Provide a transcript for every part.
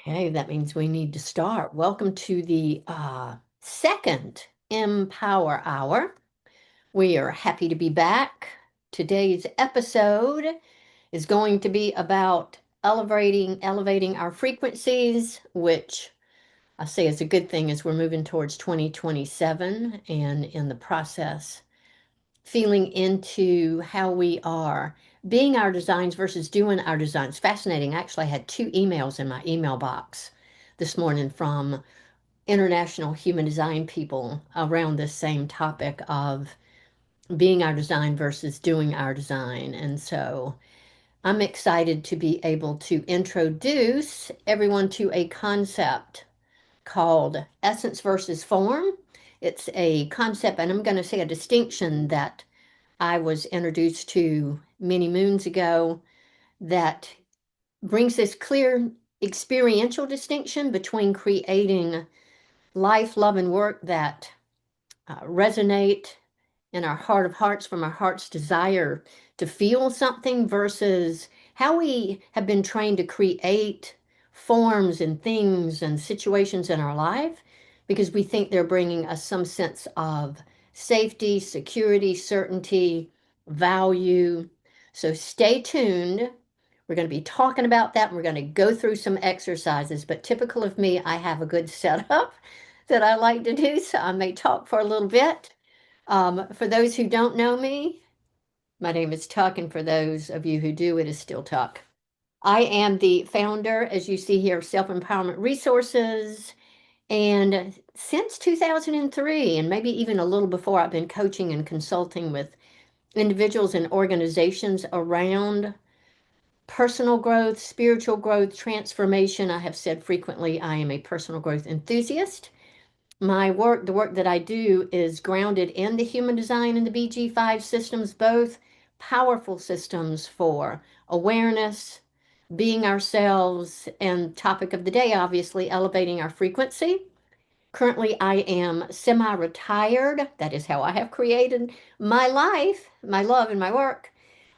Okay, that means we need to start. Welcome to the second MPOWER Hour. We are happy to be back. Today's episode is going to be about elevating our frequencies, which I say is a good thing as we're moving towards 2027 and in the process feeling into how we are being our designs versus doing our designs. Fascinating. Actually, I had two emails in my email box this morning from international human design people around this same topic of being our design versus doing our design. And so I'm excited to be able to introduce everyone to a concept called essence versus form. It's a concept, and I'm going to say a distinction that I was introduced to many moons ago that brings this clear experiential distinction between creating life, love, and work that resonate in our heart of hearts from our heart's desire to feel something versus how we have been trained to create forms and things and situations in our life because we think they're bringing us some sense of safety, security, certainty, value. So stay tuned. We're going to be talking about that and we're going to go through some exercises. But typical of me, I have a good setup that I like to do, so I may talk for a little bit. For those who don't know me, my name is Tuck, and for those of you who do, it is still Tuck. I am the founder, as you see here, of Self Empowerment Resources. And since 2003, and maybe even a little before, I've been coaching and consulting with individuals and organizations around personal growth, spiritual growth, transformation. I have said frequently, I am a personal growth enthusiast. My work, the work that I do, is grounded in the human design and the BG5 systems, both powerful systems for awareness, being ourselves, and topic of the day, obviously, elevating our frequency. Currently, I am semi-retired. That is how I have created my life, my love, and my work.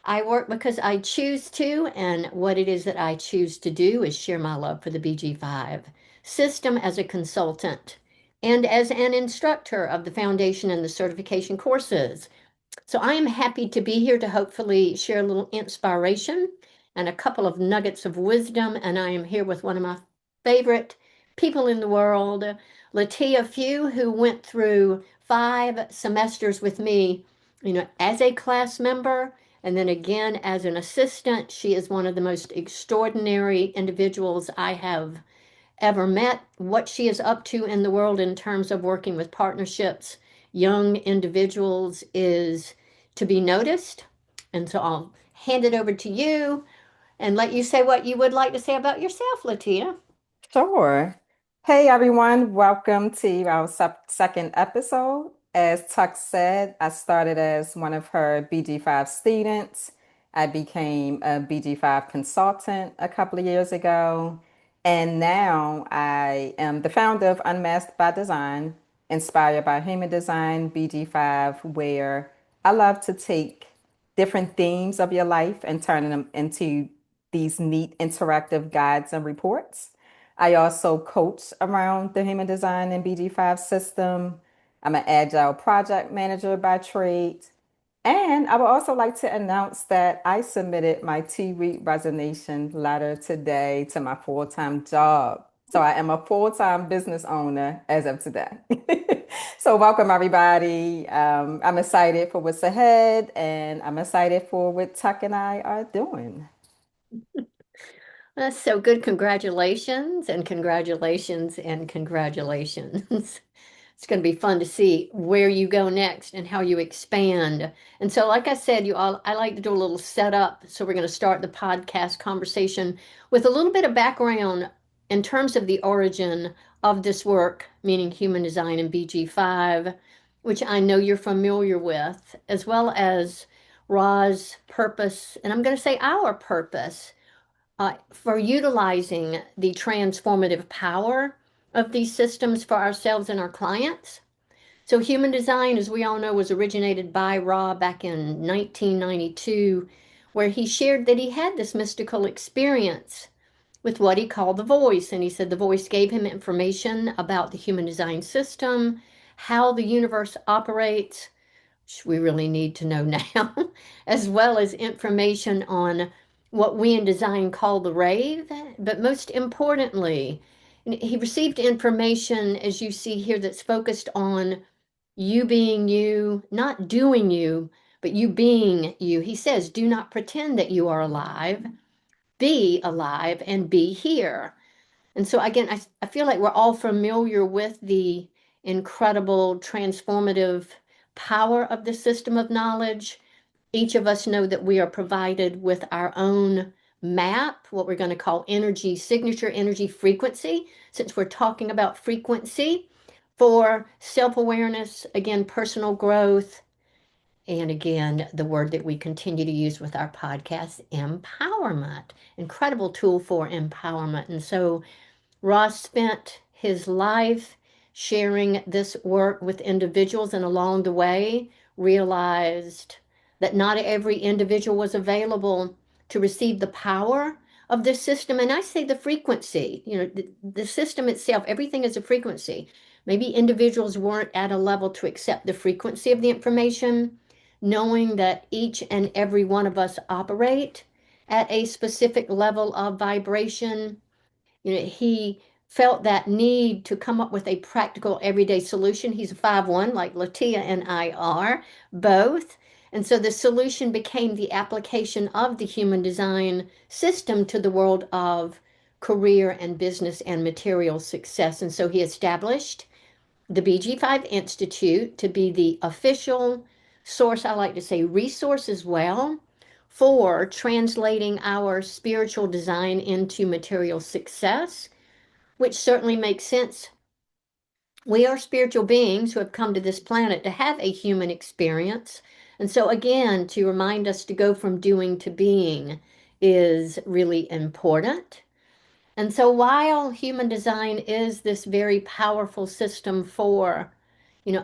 I work because I choose to, and what it is that I choose to do is share my love for the BG5 system as a consultant and as an instructor of the foundation and the certification courses. So I am happy to be here to hopefully share a little inspiration and a couple of nuggets of wisdom. And I am here with one of my favorite people in the world, Latia Few, who went through 5 semesters with me, as a class member and then again as an assistant. She is one of the most extraordinary individuals I have ever met. What she is up to in the world in terms of working with partnerships, young individuals, is to be noticed. And so I'll hand it over to you and let you say what you would like to say about yourself, Latia. Sure. Hey everyone, welcome to our second episode. As Tuck said, I started as one of her BG5 students. I became a BG5 consultant a couple of years ago. And now I am the founder of Unmasked by Design, inspired by human design, BG5, where I love to take different themes of your life and turning them into these neat interactive guides and reports. I also coach around the human design and BG5 system. I'm an agile project manager by trade. And I would also like to announce that I submitted my 2-week resignation letter today to my full-time job. So I am a full-time business owner as of today. So welcome everybody. I'm excited for what's ahead and I'm excited for what Tuck and I are doing. That's so good. Congratulations and congratulations and congratulations. It's going to be fun to see where you go next and how you expand. And so, like I said, I like to do a little setup. So we're going to start the podcast conversation with a little bit of background in terms of the origin of this work, meaning human design and BG5, which I know you're familiar with, as well as Ra's purpose, and I'm going to say our purpose for utilizing the transformative power of these systems for ourselves and our clients. So, human design, as we all know, was originated by Ra back in 1992, where he shared that he had this mystical experience with what he called the voice. And he said the voice gave him information about the human design system, how the universe operates, which we really need to know now, as well as information on what we in design call the rave. But most importantly, he received information, as you see here, that's focused on you being you, not doing you, but you being you. He says, do not pretend that you are alive, be alive and be here. And so, again, I feel like we're all familiar with the incredible transformative power of the system of knowledge. Each of us know that we are provided with our own map, what we're going to call energy signature, energy frequency, since we're talking about frequency for self awareness, again, personal growth, and again, the word that we continue to use with our podcast, empowerment. Incredible tool for empowerment. And so, Ross spent his life sharing this work with individuals, and along the way, realized that not every individual was available to receive the power of this system. And I say the frequency, the system itself, everything is a frequency. Maybe individuals weren't at a level to accept the frequency of the information, knowing that each and every one of us operate at a specific level of vibration. He felt that need to come up with a practical everyday solution. He's a 5-1, like Latia and I are both. And so the solution became the application of the human design system to the world of career and business and material success. And so he established the BG5 Institute to be the official source, I like to say resource as well, for translating our spiritual design into material success, which certainly makes sense. We are spiritual beings who have come to this planet to have a human experience. And so, again, to remind us to go from doing to being is really important. And so, while human design is this very powerful system for,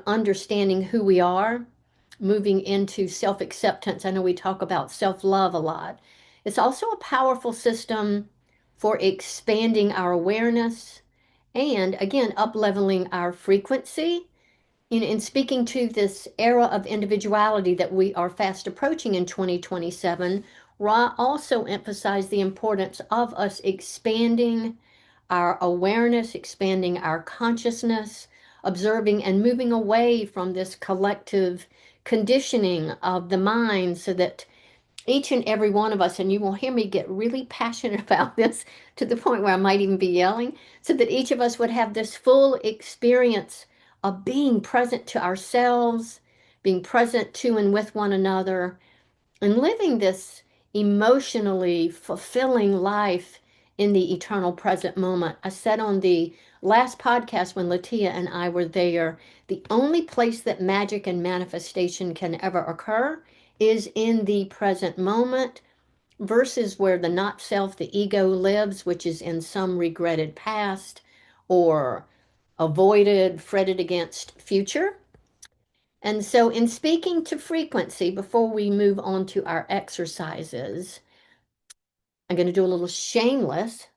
understanding who we are, moving into self-acceptance, I know we talk about self-love a lot. It's also a powerful system for expanding our awareness and, again, up-leveling our frequency. In speaking to this era of individuality that we are fast approaching in 2027, Ra also emphasized the importance of us expanding our awareness, expanding our consciousness, observing and moving away from this collective conditioning of the mind so that each and every one of us, and you will hear me get really passionate about this to the point where I might even be yelling, so that each of us would have this full experience of being present to ourselves, being present to and with one another, and living this emotionally fulfilling life in the eternal present moment. I said on the last podcast when Latia and I were there, the only place that magic and manifestation can ever occur is in the present moment versus where the not self, the ego lives, which is in some regretted past or avoided, fretted against future. And so, in speaking to frequency, before we move on to our exercises, I'm going to do a little shameless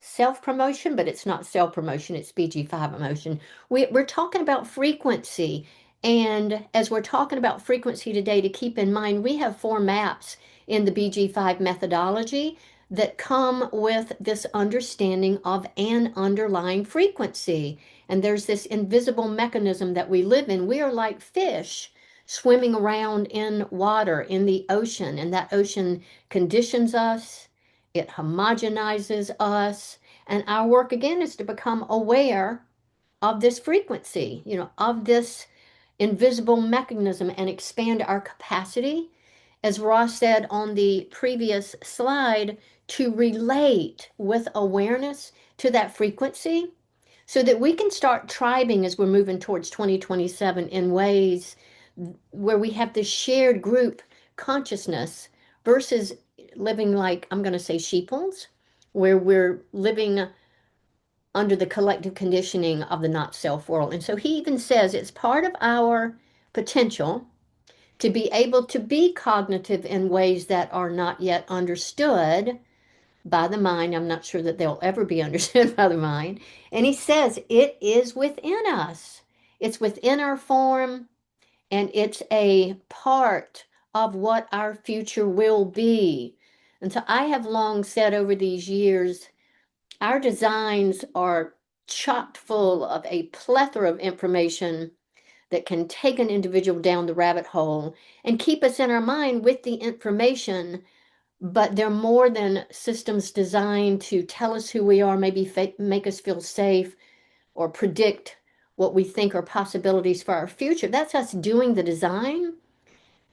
self promotion, but it's not self promotion, it's BG5 emotion. We're talking about frequency. And as we're talking about frequency today, to keep in mind, we have 4 maps in the BG5 methodology that come with this understanding of an underlying frequency. And there's this invisible mechanism that we live in. We are like fish swimming around in water in the ocean, and that ocean conditions us, it homogenizes us. And our work again is to become aware of this frequency, of this invisible mechanism and expand our capacity, as Ross said on the previous slide, to relate with awareness to that frequency so that we can start tribing as we're moving towards 2027 in ways where we have this shared group consciousness versus living like, I'm going to say, sheeples, where we're living under the collective conditioning of the not self world. And so he even says it's part of our potential to be able to be cognitive in ways that are not yet understood, by the mind. I'm not sure that they'll ever be understood by the mind. And he says it is within us. It's within our form, and it's a part of what our future will be. And so I have long said over these years, our designs are chock full of a plethora of information that can take an individual down the rabbit hole and keep us in our mind with the information, but they're more than systems designed to tell us who we are, maybe make us feel safe or predict what we think are possibilities for our future. That's us doing the design.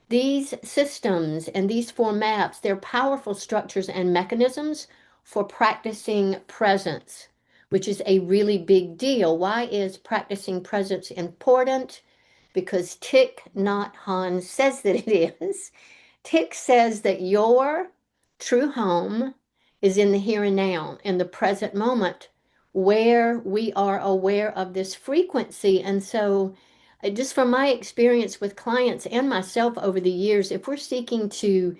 These systems and these four maps, they're powerful structures and mechanisms for practicing presence, which is a really big deal. Why is practicing presence important? Because Thich Nhat Hanh says that it is. Thich says that your true home is in the here and now, in the present moment, where we are aware of this frequency. And so, just from my experience with clients and myself over the years, if we're seeking to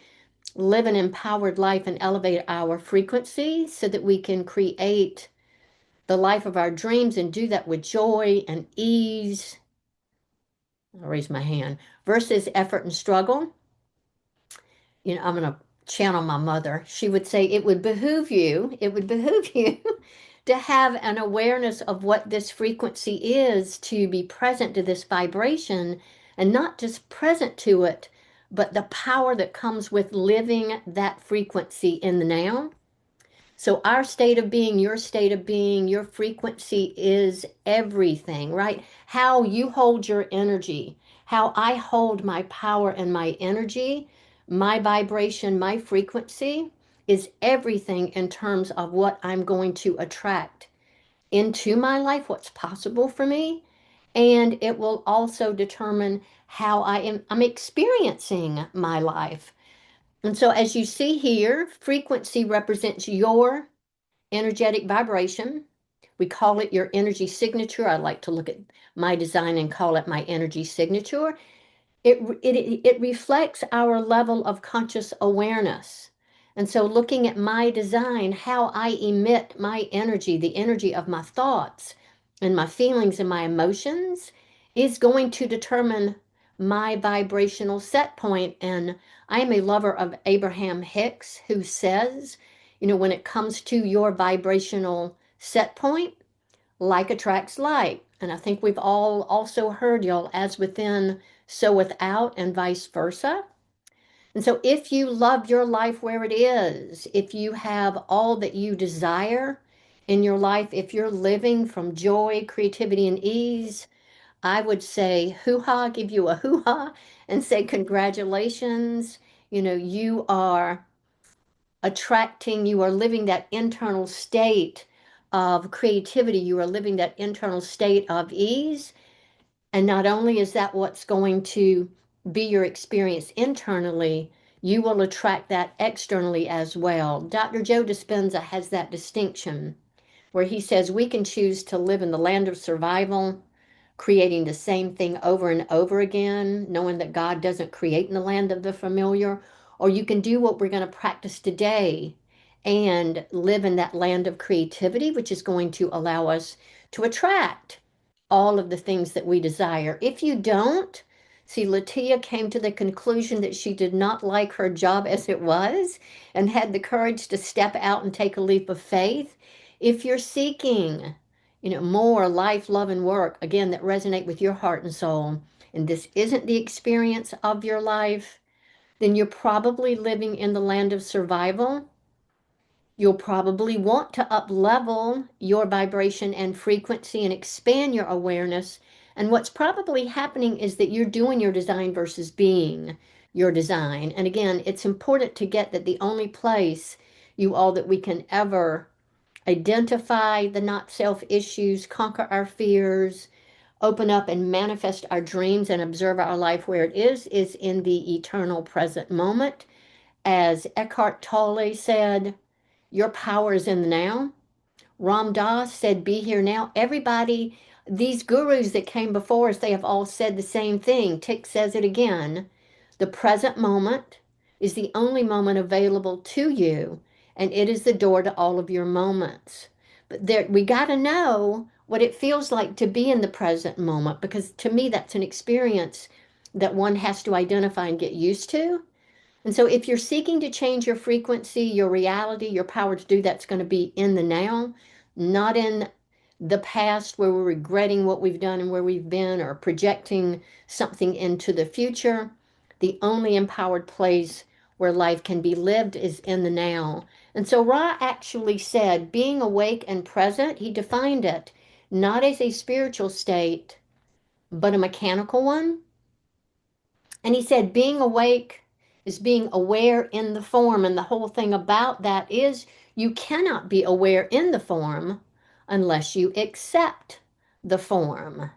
live an empowered life and elevate our frequency so that we can create the life of our dreams and do that with joy and ease, I'll raise my hand, versus effort and struggle. I'm going to channel my mother. She would say, it would behoove you to have an awareness of what this frequency is, to be present to this vibration and not just present to it, but the power that comes with living that frequency in the now. So, our state of being, your state of being, your frequency is everything, right? How you hold your energy, how I hold my power and my energy, my vibration, my frequency is everything in terms of what I'm going to attract into my life, what's possible for me. And it will also determine how I'm experiencing my life. And so, as you see here, frequency represents your energetic vibration. We call it your energy signature. I like to look at my design and call it my energy signature. It reflects our level of conscious awareness. And so, looking at my design, how I emit my energy, the energy of my thoughts and my feelings and my emotions, is going to determine my vibrational set point. And I am a lover of Abraham Hicks, who says, when it comes to your vibrational set point, like attracts like. And I think we've all also heard, y'all, as within, so without, and vice versa. And so, if you love your life where it is, if you have all that you desire in your life, if you're living from joy, creativity, and ease, I would say hoo ha, give you a hoo ha, and say congratulations. You are attracting, you are living that internal state of creativity, you are living that internal state of ease. And not only is that what's going to be your experience internally, you will attract that externally as well. Dr. Joe Dispenza has that distinction where he says we can choose to live in the land of survival, creating the same thing over and over again, knowing that God doesn't create in the land of the familiar, or you can do what we're going to practice today and live in that land of creativity, which is going to allow us to attract all of the things that we desire. If you don't, see, Latia came to the conclusion that she did not like her job as it was and had the courage to step out and take a leap of faith. If you're seeking, more life, love, and work, again, that resonate with your heart and soul, and this isn't the experience of your life, then you're probably living in the land of survival. You'll probably want to up level your vibration and frequency and expand your awareness. And what's probably happening is that you're doing your design versus being your design. And again, it's important to get that the only place, you all, that we can ever identify the not self issues, conquer our fears, open up and manifest our dreams and observe our life where it is in the eternal present moment. As Eckhart Tolle said, your power is in the now. Ram Dass said, be here now. Everybody, these gurus that came before us, they have all said the same thing. Tick says it again. The present moment is the only moment available to you. and it is the door to all of your moments. But there, we got to know what it feels like to be in the present moment, because to me, that's an experience that one has to identify and get used to. And so, if you're seeking to change your frequency, your reality, your power to do that's going to be in the now, not in the past where we're regretting what we've done and where we've been or projecting something into the future. The only empowered place where life can be lived is in the now. And so, Ra actually said, being awake and present, he defined it not as a spiritual state, but a mechanical one. And he said, being awake is being aware in the form. And the whole thing about that is you cannot be aware in the form unless you accept the form.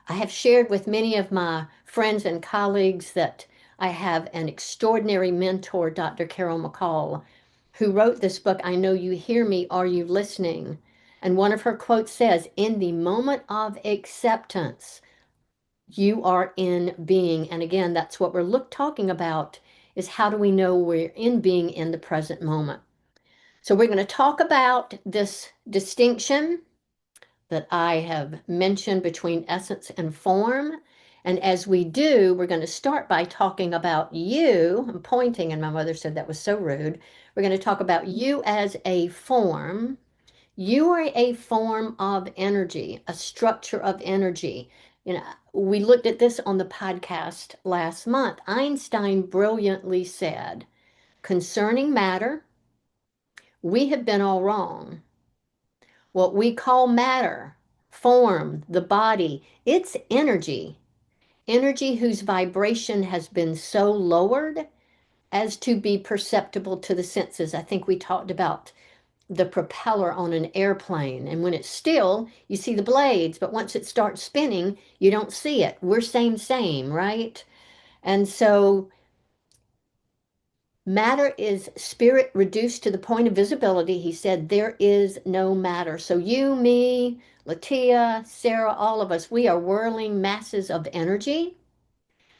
I have shared with many of my friends and colleagues that I have an extraordinary mentor, Dr. Carol McCall, who wrote this book, I Know You Hear Me, Are You Listening? And one of her quotes says, in the moment of acceptance, you are in being. And again, that's what we're talking about, is how do we know we're in being in the present moment. So we're going to talk about this distinction that I have mentioned between essence and form. And as we do, we're going to start by talking about you. I'm pointing, and my mother said that was so rude. We're going to talk about you as a form. You are a form of energy, a structure of energy. You know, we looked at this on the podcast last month. Einstein brilliantly said, concerning matter, we have been all wrong. What we call matter, form, the body, it's energy. Energy whose vibration has been so lowered as to be perceptible to the senses. I think we talked about the propeller on an airplane. And when it's still, you see the blades, but once it starts spinning, you don't see it. We're same, right? And so matter is spirit reduced to the point of visibility. He said, there is no matter. So you, me, Latia, Sarah, all of us, we are whirling masses of energy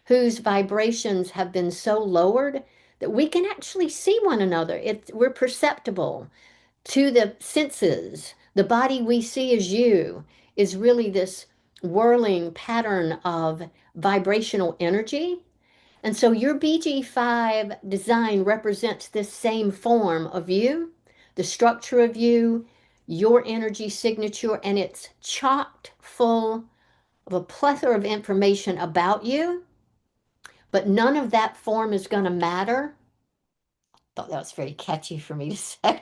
whose vibrations have been so lowered that we can actually see one another. We're perceptible to the senses. The body we see as you is really this whirling pattern of vibrational energy. And so your BG5 design represents this same form of you, the structure of you, your energy signature, and it's chocked full of a plethora of information about you, but none of that form is going to matter. Thought that was very catchy for me to say.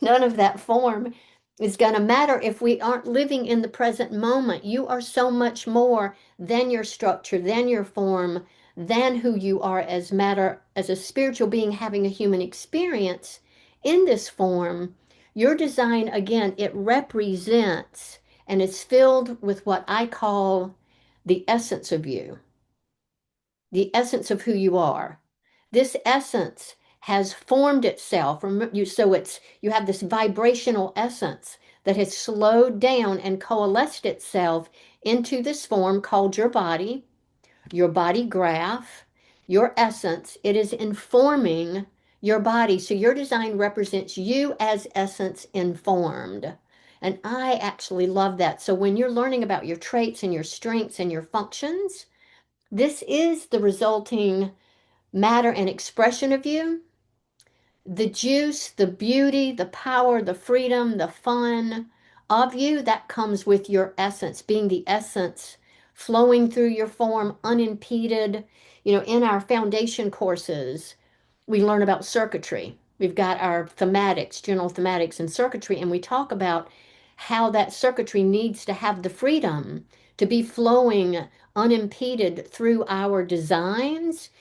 None of that form is going to matter if we aren't living in the present moment. You are so much more than your structure, than your form, than who you are as matter, as a spiritual being having a human experience in this form. Your design, again, it represents and is filled with what I call the essence of you, the essence of who you are. This essence has formed itself from you, so it's you have this vibrational essence that has slowed down and coalesced itself into this form called your body graph, your essence. It is informing your body. So your design represents you as essence informed. And I actually love that. So when you're learning about your traits and your strengths and your functions, this is the resulting matter and expression of you. The juice, the beauty, the power, the freedom, the fun of you, that comes with your essence, being the essence flowing through your form unimpeded. You know, in our foundation courses, we learn about circuitry. We've got our thematics, general thematics and circuitry, and we talk about how that circuitry needs to have the freedom to be flowing unimpeded through our designs.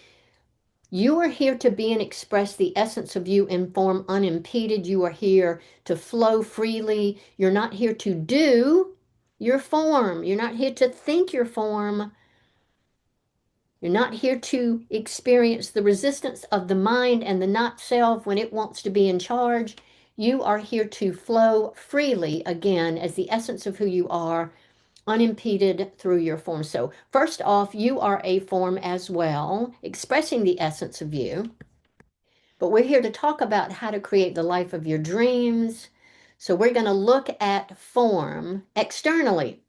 You are here to be and express the essence of you in form unimpeded. You are here to flow freely. You're not here to do your form. You're not here to think your form. You're not here to experience the resistance of the mind and the not self when it wants to be in charge. You are here to flow freely again as the essence of who you are, unimpeded through your form. So, first off, you are a form as well, expressing the essence of you. but we're here to talk about how to create the life of your dreams. So we're going to look at form externally.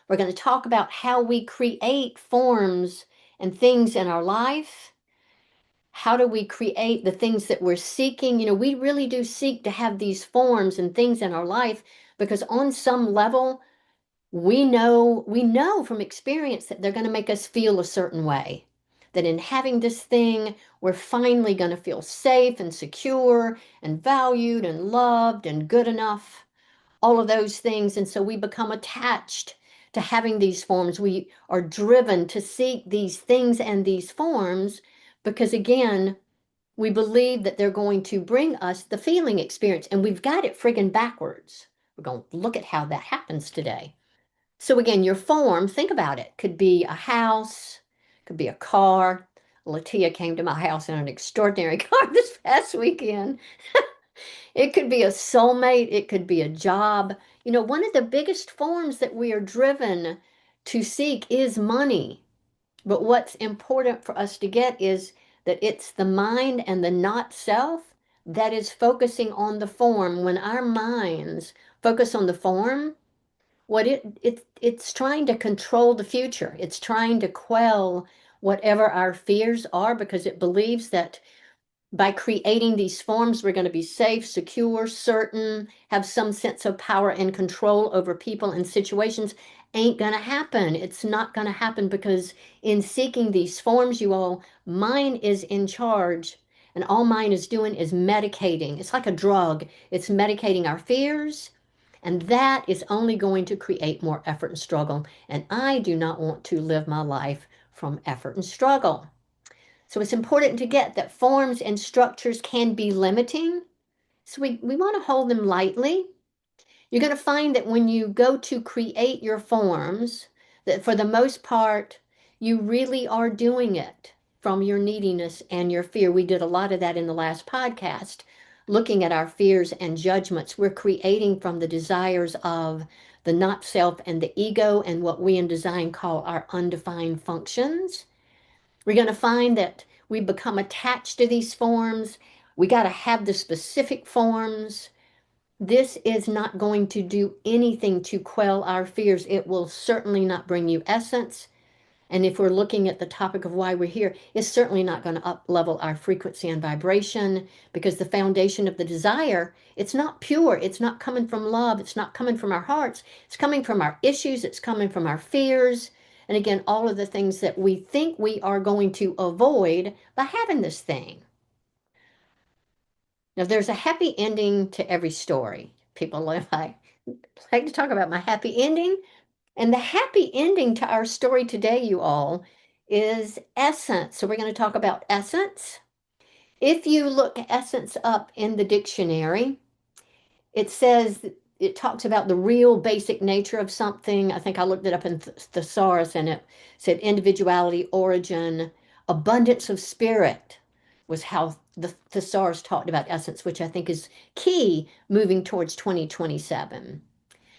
We're going to talk about how we create forms and things in our life. How do we create the things that we're seeking? We really do seek to have these forms and things in our life because on some level, we know from experience that they're going to make us feel a certain way. That in having this thing, we're finally going to feel safe and secure and valued and loved and good enough, all of those things. And so we become attached to having these forms. We are driven to seek these things and these forms because, again, we believe that they're going to bring us the feeling experience. And we've got it friggin' backwards. We're going to look at how that happens today. So again, your form, think about it, could be a house, could be a car. Latia came to my house in an extraordinary car this past weekend. It could be a soulmate, it could be a job. One of the biggest forms that we are driven to seek is money. But what's important for us to get is that it's the mind and the not self that is focusing on the form. When our minds focus on the form, it's trying to control the future. It's trying to quell whatever our fears are because it believes that by creating these forms, we're going to be safe, secure, certain, have some sense of power and control over people and situations. Ain't going to happen. It's not going to happen because in seeking these forms, you all, mine is in charge. And all mine is doing is medicating. It's like a drug. It's medicating our fears. And that is only going to create more effort and struggle. And I do not want to live my life from effort and struggle. So it's important to get that forms and structures can be limiting. So we want to hold them lightly. You're going to find that when you go to create your forms, that for the most part, you really are doing it from your neediness and your fear. We did a lot of that in the last podcast, looking at our fears and judgments. We're creating from the desires of the not self and the ego and what we in design call our undefined functions. We're going to find that we become attached to these forms. We got to have the specific forms. This is not going to do anything to quell our fears. It will certainly not bring you essence. And if we're looking at the topic of why we're here, it's certainly not going to up level our frequency and vibration because the foundation of the desire, it's not pure. It's not coming from love. It's not coming from our hearts. It's coming from our issues. It's coming from our fears. And again, all of the things that we think we are going to avoid by having this thing. Now, there's a happy ending to every story. People like to talk about my happy ending. And the happy ending to our story today, you all, is essence. So we're going to talk about essence. If you look essence up in the dictionary, it says it talks about the real basic nature of something. I think I looked it up in thesaurus and it said individuality, origin, abundance of spirit was how the thesaurus talked about essence, which I think is key moving towards 2027.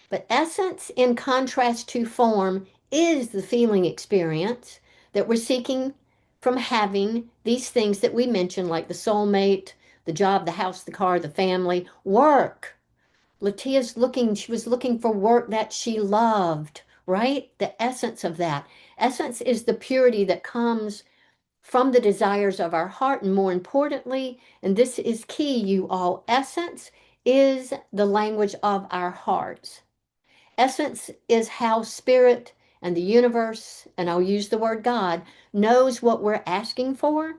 But essence, in contrast to form, is the feeling experience that we're seeking from having these things that we mentioned, like the soulmate, the job, the house, the car, the family, work. She was looking for work that she loved, right? The essence of that. Essence is the purity that comes from the desires of our heart. And more importantly, and this is key, you all, essence is the language of our hearts. Essence is how spirit and the universe, and I'll use the word God, knows what we're asking for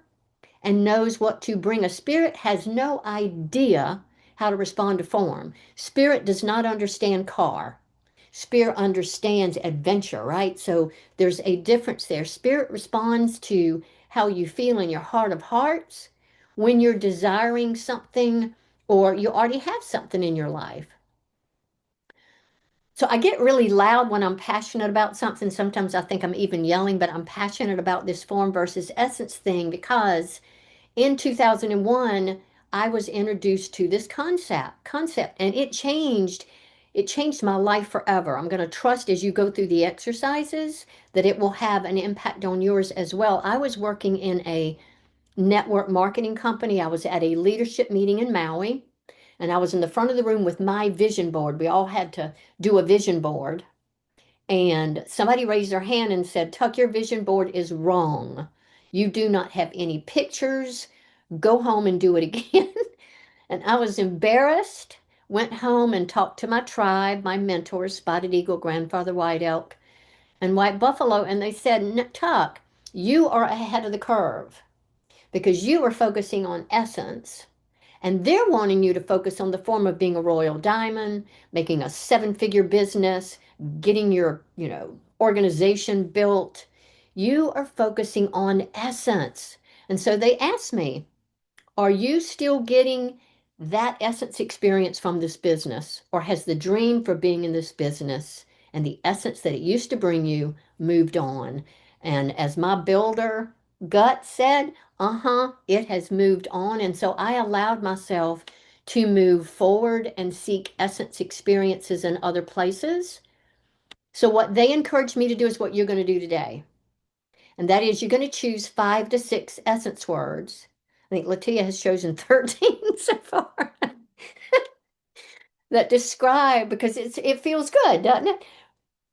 and knows what to bring. A spirit has no idea how to respond to form. Spirit does not understand car. Spirit understands adventure, right? So there's a difference there. Spirit responds to how you feel in your heart of hearts when you're desiring something or you already have something in your life. So I get really loud when I'm passionate about something. Sometimes I think I'm even yelling, but I'm passionate about this form versus essence thing because in 2001 I was introduced to this concept and it changed my life forever. I'm going to trust as you go through the exercises that it will have an impact on yours as well. I was working in a network marketing company. I was at a leadership meeting in Maui, and I was in the front of the room with my vision board. We all had to do a vision board. And somebody raised their hand and said, Tuck, your vision board is wrong. You do not have any pictures. Go home and do it again. And I was embarrassed, went home and talked to my tribe, my mentors, Spotted Eagle, Grandfather White Elk, and White Buffalo. And they said, Tuck, you are ahead of the curve because you are focusing on essence, and they're wanting you to focus on the form of being a royal diamond, making a seven-figure business, getting your, organization built. You are focusing on essence. And so they asked me, are you still getting that essence experience from this business? Or has the dream for being in this business and the essence that it used to bring you moved on? And as my builder gut said, it has moved on. And so I allowed myself to move forward and seek essence experiences in other places. So what they encouraged me to do is what you're going to do today. And that is you're going to choose 5 to 6 essence words. I think Latia has chosen 13 so far that describe, because it feels good, doesn't it?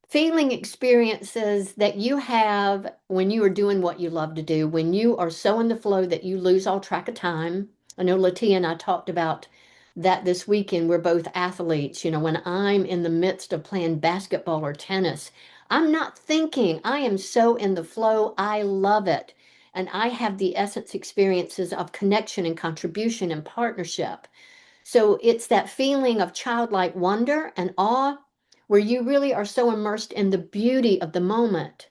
Feeling experiences that you have when you are doing what you love to do, when you are so in the flow that you lose all track of time. I know Latia and I talked about that this weekend. We're both athletes. When I'm in the midst of playing basketball or tennis, I'm not thinking. I am so in the flow. I love it. And I have the essence experiences of connection and contribution and partnership. So it's that feeling of childlike wonder and awe where you really are so immersed in the beauty of the moment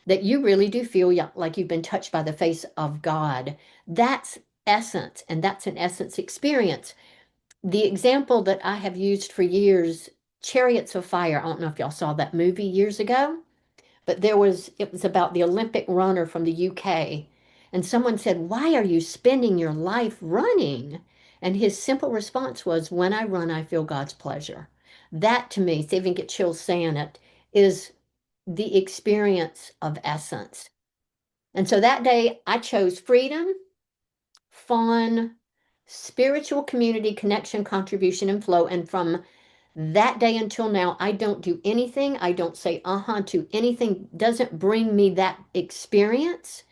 that you really do feel like you've been touched by the face of God. That's essence, and that's an essence experience. The example that I have used for years, Chariots of Fire, I don't know if y'all saw that movie years ago, but it was about the Olympic runner from the UK. And someone said, "Why are you spending your life running?" And his simple response was, "When I run, I feel God's pleasure." That to me, even get chills saying it, is the experience of essence. And so that day I chose freedom, fun, spiritual community, connection, contribution, and flow. And from that day until now, I don't do anything. I don't say to anything. Doesn't bring me that experience.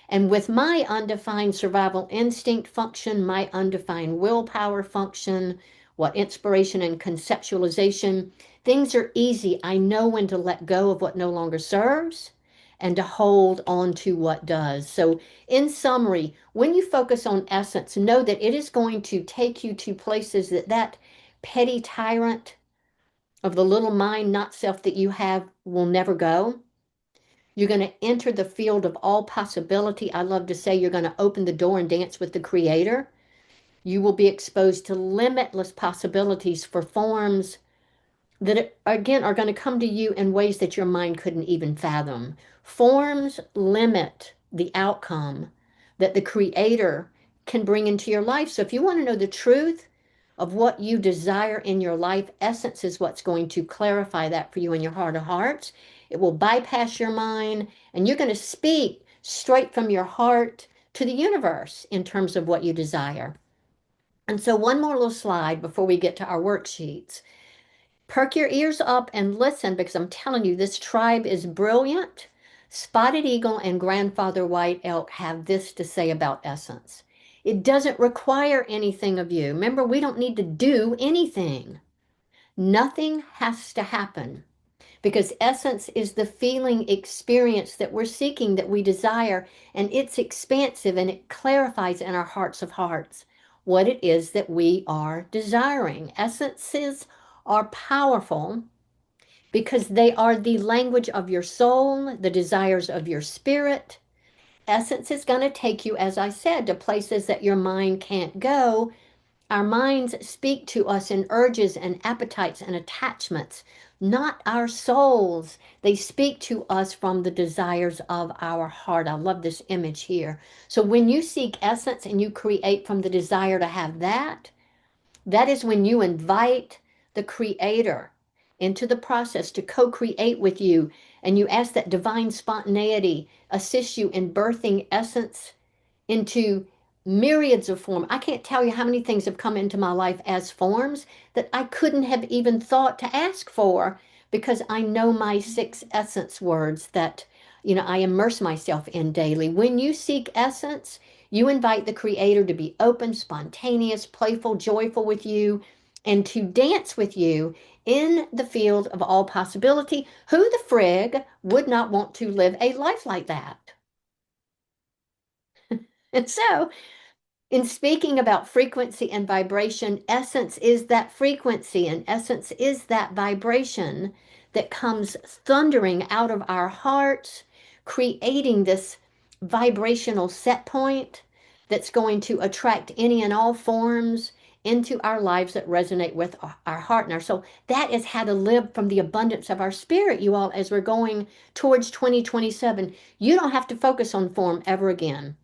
And with my undefined survival instinct function, my undefined willpower function, what inspiration and conceptualization, things are easy. I know when to let go of what no longer serves and to hold on to what does. So, in summary, when you focus on essence, know that it is going to take you to places that petty tyrant of the little mind, not self that you have will never go. You're going to enter the field of all possibility. I love to say you're going to open the door and dance with the Creator. You will be exposed to limitless possibilities for forms that, again, are going to come to you in ways that your mind couldn't even fathom. Forms limit the outcome that the Creator can bring into your life. So if you want to know the truth of what you desire in your life, essence is what's going to clarify that for you in your heart of hearts. It will bypass your mind, and you're going to speak straight from your heart to the universe in terms of what you desire. And so, one more little slide before we get to our worksheets. Perk your ears up and listen, because I'm telling you, this tribe is brilliant. Spotted Eagle and Grandfather White Elk have this to say about essence. It doesn't require anything of you. Remember, we don't need to do anything. Nothing has to happen, because essence is the feeling experience that we're seeking, that we desire, and it's expansive and it clarifies in our hearts of hearts what it is that we are desiring. Essences are powerful because they are the language of your soul, the desires of your spirit. Essence is going to take you, as I said, to places that your mind can't go. Our minds speak to us in urges and appetites and attachments, not our souls. They speak to us from the desires of our heart. I love this image here. So when you seek essence and you create from the desire to have that, that is when you invite the Creator into the process to co-create with you, and you ask that divine spontaneity assist you in birthing essence into myriads of forms. I can't tell you how many things have come into my life as forms that I couldn't have even thought to ask for because I know my six essence words that, I immerse myself in daily. When you seek essence, you invite the creator to be open, spontaneous, playful, joyful with you, and to dance with you in the field of all possibility. Who the frig would not want to live a life like that? And so, in speaking about frequency and vibration, essence is that frequency and essence is that vibration that comes thundering out of our hearts, creating this vibrational set point that's going to attract any and all forms into our lives that resonate with our heart and our soul. That is how to live from the abundance of our spirit, you all, as we're going towards 2027. You don't have to focus on form ever again.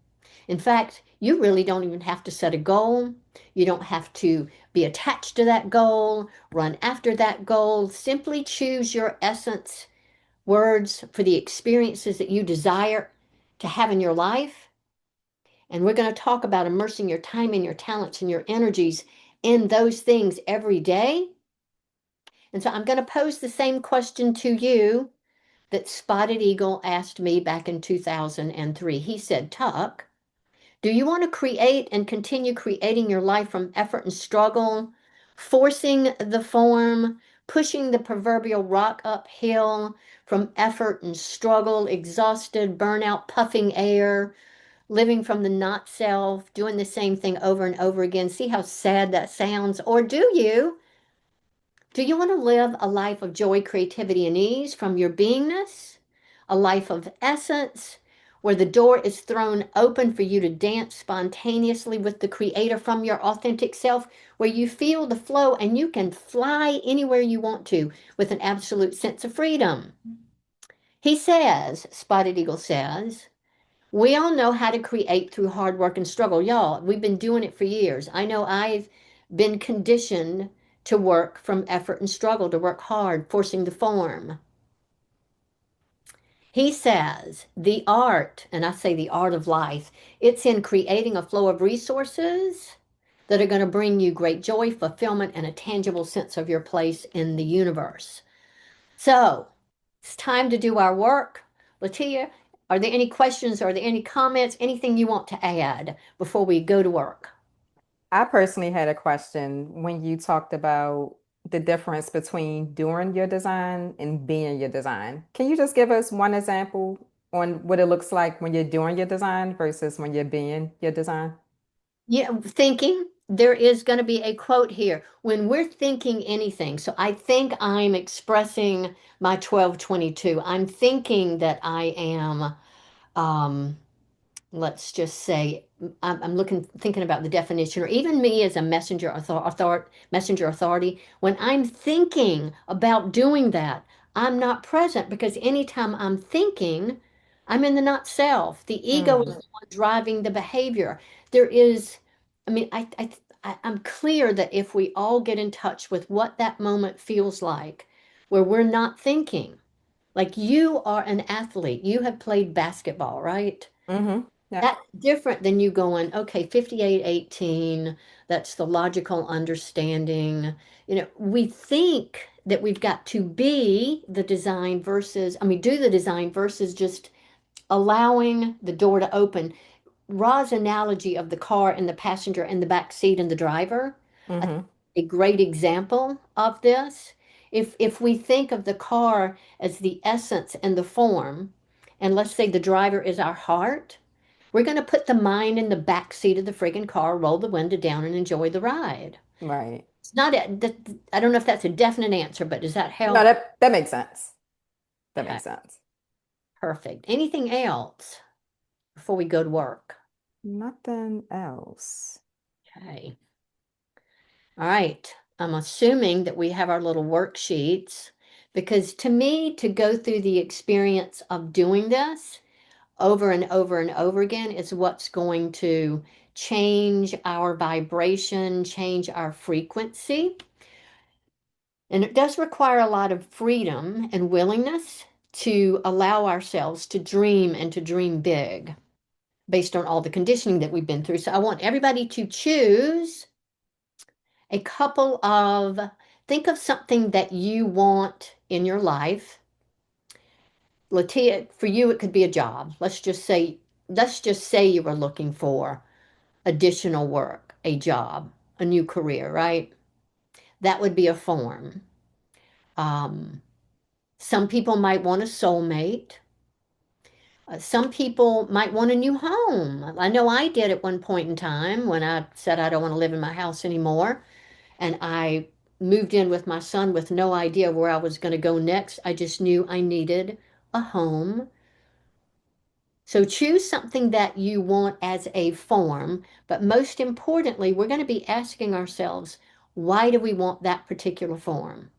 In fact, you really don't even have to set a goal. You don't have to be attached to that goal, run after that goal. Simply choose your essence words for the experiences that you desire to have in your life. And we're going to talk about immersing your time and your talents and your energies in those things every day. And so I'm going to pose the same question to you that Spotted Eagle asked me back in 2003. He said, Tuck, do you want to create and continue creating your life from effort and struggle, forcing the form, pushing the proverbial rock uphill from effort and struggle, exhausted, burnout, puffing air, living from the not self, doing the same thing over and over again? See how sad that sounds? Or do you want to live a life of joy, creativity, and ease from your beingness? A life of essence where the door is thrown open for you to dance spontaneously with the Creator from your authentic self, where you feel the flow and you can fly anywhere you want to with an absolute sense of freedom. He says, Spotted Eagle says, we all know how to create through hard work and struggle. Y'all, we've been doing it for years. I know I've been conditioned to work from effort and struggle, to work hard, forcing the form. He says the art, and I say the art of life, it's in creating a flow of resources that are going to bring you great joy, fulfillment, and a tangible sense of your place in the universe. So it's time to do our work. Latia, are there any questions? Are there any comments? Anything you want to add before we go to work? I personally had a question when you talked about the difference between doing your design and being your design. Can you just give us one example on what it looks like when you're doing your design versus when you're being your design? Yeah, thinking. There is going to be a quote here. When we're thinking anything, so I think I'm expressing my 1222. I'm thinking that I am um, let's just say I'm looking thinking about the definition, or even me as a messenger authority, when I'm thinking about doing that, I'm not present because anytime I'm thinking, I'm in the not self. The ego is Mm, the one driving the behavior. There is, I mean, I'm clear that if we all get in touch with what that moment feels like, where we're not thinking, like you are an athlete, you have played basketball, right? yeah. That's different than you going, okay, 58-18, that's the logical understanding. We think that we've got to be the design versus, I mean, do the design versus just allowing the door to open. Ra's analogy of the car and the passenger and the back seat and the driver, I think Hmm. a great example of this. If we think of the car as the essence and the form, and let's say the driver is our heart, we're going to put the mind in the back seat of the friggin' car, roll the window down, and enjoy the ride. Right. It's not I don't know if that's a definite answer, but does that No, help? that makes sense. That Okay, makes sense. perfect. Anything else before we go to work? Nothing else. Okay. All right. I'm assuming that we have our little worksheets because to me, to go through the experience of doing this over and over and over again is what's going to change our vibration, change our frequency. And it does require a lot of freedom and willingness to allow ourselves to dream and to dream big. based on all the conditioning that we've been through. So I want everybody to choose a couple of, think of something that you want in your life. Latia, for you, it could be a job. Let's just say you were looking for additional work, a job, a new career, right? That would be a form. Um, some people might want a soulmate. Some people might want a new home. I know I did at one point in time when I said I don't want to live in my house anymore. And I moved in with my son with no idea where I was going to go next. I just knew I needed a home. So choose something that you want as a form. But most importantly, we're going to be asking ourselves, why do we want that particular form?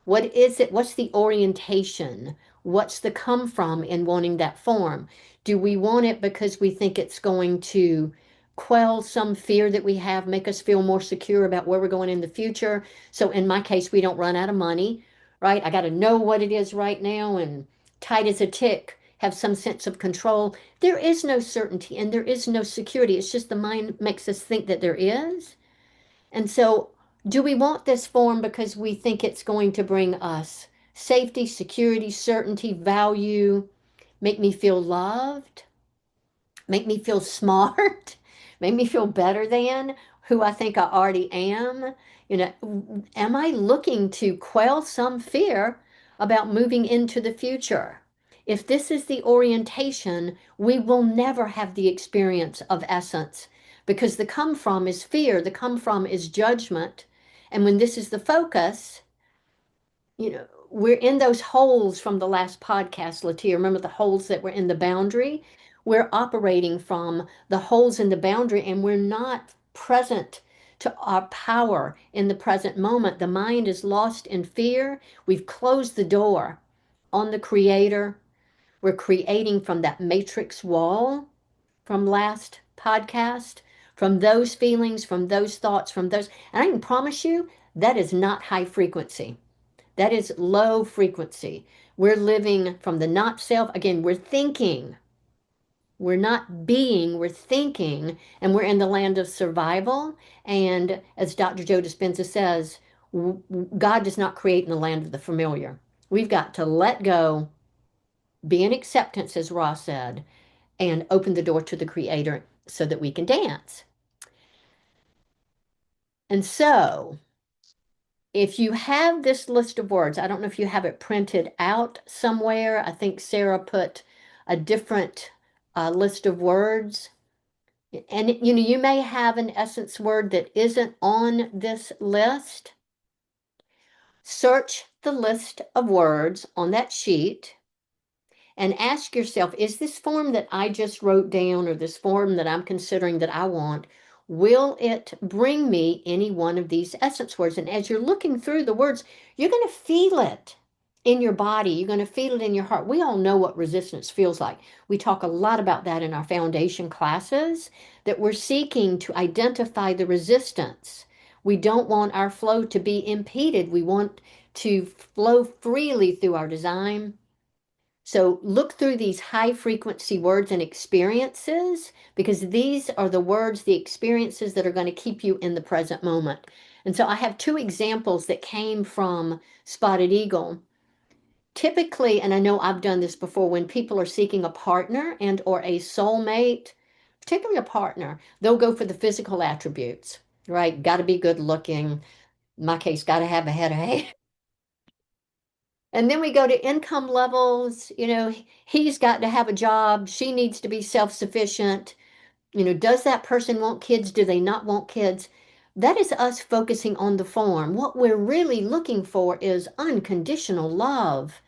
What is it? What's the orientation? What's the come from in wanting that form? Do we want it because we think it's going to quell some fear that we have, make us feel more secure about where we're going in the future? So in my case, we don't run out of money, right? I got to know what it is right now and tight as a tick, have some sense of control. There is no certainty and there is no security. It's just the mind makes us think that there is. And so, do we want this form because we think it's going to bring us safety, security, certainty, value, make me feel loved, make me feel smart, make me feel better than who I think I already am? Am I looking to quell some fear about moving into the future? If this is the orientation, we will never have the experience of essence because the come from is fear, the come from is judgment. And when this is the focus, we're in those holes from the last podcast, Latia. Remember the holes that were in the boundary? We're operating from the holes in the boundary and we're not present to our power in the present moment. The mind is lost in fear. We've closed the door on the creator. We're creating from that matrix wall from last podcast, from those feelings, from those thoughts, from those. And I can promise you that is not high frequency. That is low frequency. We're living from the not self. Again, we're thinking. We're not being, we're thinking, and we're in the land of survival. And as Dr. Joe Dispenza says, God does not create in the land of the familiar. We've got to let go, be in acceptance, as Ross said, and open the door to the Creator so that we can dance. And so, if you have this list of words, I don't know if you have it printed out somewhere. I think Sarah put a different list of words. And you may have an essence word that isn't on this list. Search the list of words on that sheet and ask yourself, is this form that I just wrote down or this form that I'm considering that I want, will it bring me any one of these essence words? And as you're looking through the words, you're going to feel it in your body. You're going to feel it in your heart. We all know what resistance feels like. We talk a lot about that in our foundation classes, that we're seeking to identify the resistance. We don't want our flow to be impeded. We want to flow freely through our design. So look through these high frequency words and experiences because these are the words, the experiences that are going to keep you in the present moment. And so I have two examples that came from Spotted Eagle. Typically, and I know I've done this before, when people are seeking a partner and or a soulmate, particularly a partner, they'll go for the physical attributes, right? Got to be good looking. In my case, got to have a head of hair. And then we go to income levels. He's got to have a job. She needs to be self-sufficient. Does that person want kids? Do they not want kids? That is us focusing on the form. What we're really looking for is unconditional love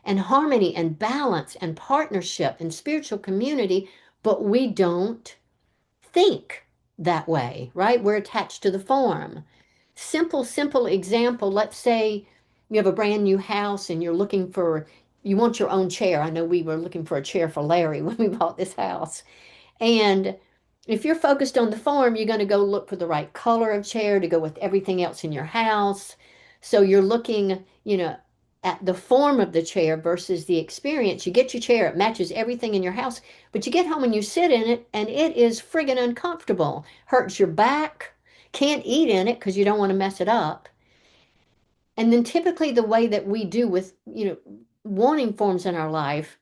and harmony and balance and partnership and spiritual community, but we don't think that way, right? We're attached to the form. Simple example. Let's say you have a brand new house and you want your own chair. I know we were looking for a chair for Larry when we bought this house. And if you're focused on the form, you're going to go look for the right color of chair to go with everything else in your house. So you're looking, at the form of the chair versus the experience. You get your chair, it matches everything in your house, but you get home and you sit in it and it is friggin' uncomfortable. Hurts your back, can't eat in it because you don't want to mess it up. And then typically the way that we do with, wanting forms in our life,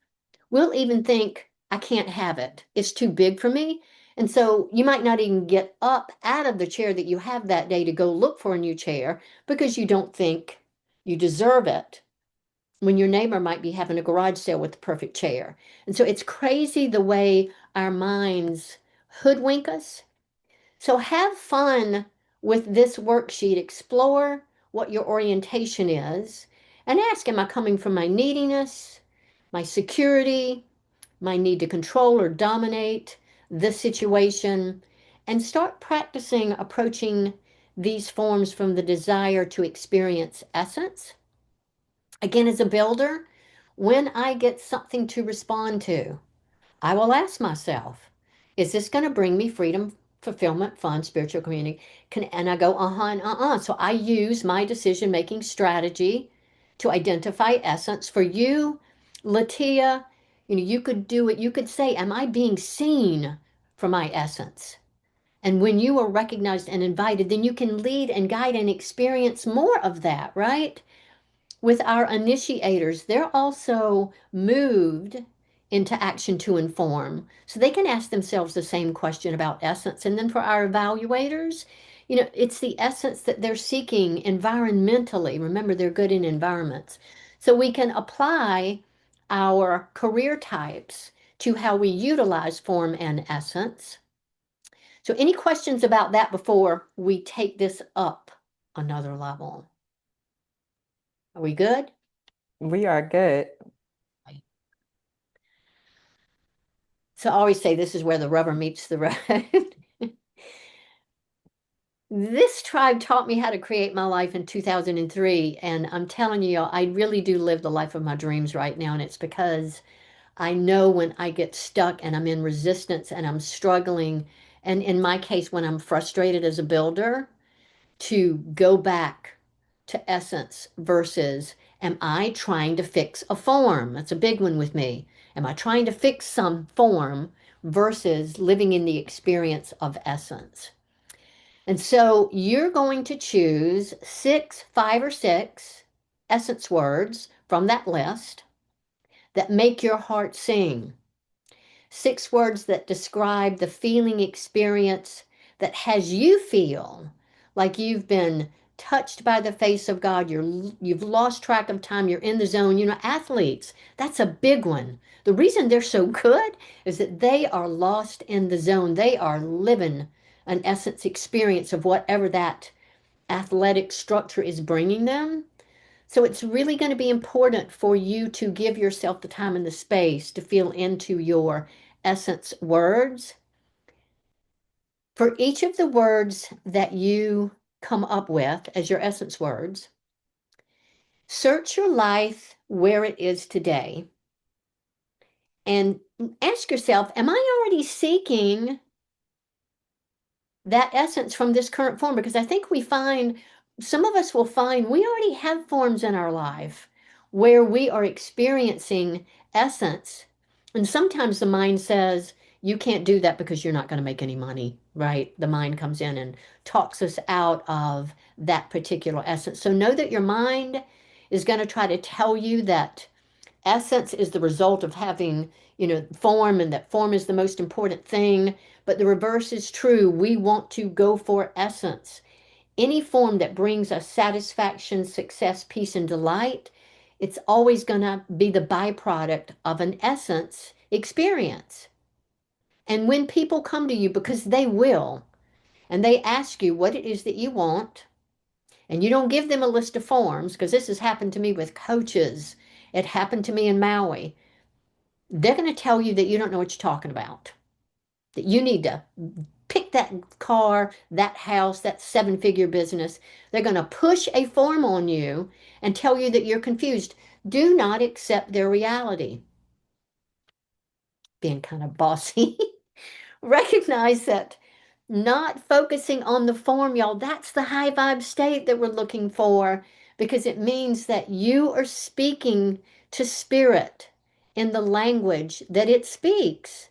we'll even think, I can't have it. It's too big for me. And so you might not even get up out of the chair that you have that day to go look for a new chair because you don't think you deserve it when your neighbor might be having a garage sale with the perfect chair. And so it's crazy the way our minds hoodwink us. So have fun with this worksheet. Explore what your orientation is and ask, am I coming from my neediness, my security, my need to control or dominate the situation? And start practicing approaching these forms from the desire to experience essence. Again, as a builder, when I get something to respond to, I will ask myself, is this going to bring me freedom, fulfillment, fun, spiritual community? And I go, uh-huh and uh-uh. So I use my decision-making strategy to identify essence. For you, Latia, you could do it. You could say, am I being seen for my essence? And when you are recognized and invited, then you can lead and guide and experience more of that, right? With our initiators, they're also moved into action to inform. So they can ask themselves the same question about essence. And then for our evaluators, it's the essence that they're seeking environmentally. Remember, they're good in environments. So we can apply our career types to how we utilize form and essence. So, any questions about that before we take this up another level? Are we good? We are good. So I always say this is where the rubber meets the road. This tribe taught me how to create my life in 2003. And I'm telling you, I really do live the life of my dreams right now. And it's because I know when I get stuck and I'm in resistance and I'm struggling, and in my case, when I'm frustrated as a builder, to go back to essence versus am I trying to fix a form? That's a big one with me. Am I trying to fix some form versus living in the experience of essence? And so you're going to choose six, five or six essence words from that list that make your heart sing. Six words that describe the feeling experience that has you feel like you've been touched by the face of God. You've lost track of time. You're in the zone. Athletes, that's a big one. The reason they're so good is that they are lost in the zone. They are living an essence experience of whatever that athletic structure is bringing them. So it's really going to be important for you to give yourself the time and the space to feel into your essence words. For each of the words that you come up with as your essence words, search your life where it is today and ask yourself, am I already seeking that essence from this current form? Because I think some of us will find we already have forms in our life where we are experiencing essence. And sometimes the mind says, you can't do that because you're not going to make any money, right? The mind comes in and talks us out of that particular essence. So know that your mind is going to try to tell you that essence is the result of having, form, and that form is the most important thing. But the reverse is true. We want to go for essence. Any form that brings us satisfaction, success, peace, and delight, it's always going to be the byproduct of an essence experience. And when people come to you, because they will, and they ask you what it is that you want, and you don't give them a list of forms, because this has happened to me with coaches, it happened to me in Maui. They're going to tell you that you don't know what you're talking about, that you need to pick that car, that house, that seven-figure business. They're going to push a form on you and tell you that you're confused. Do not accept their reality. Being kind of bossy. Recognize that not focusing on the form, y'all, that's the high vibe state that we're looking for. because it means that you are speaking to spirit in the language that it speaks.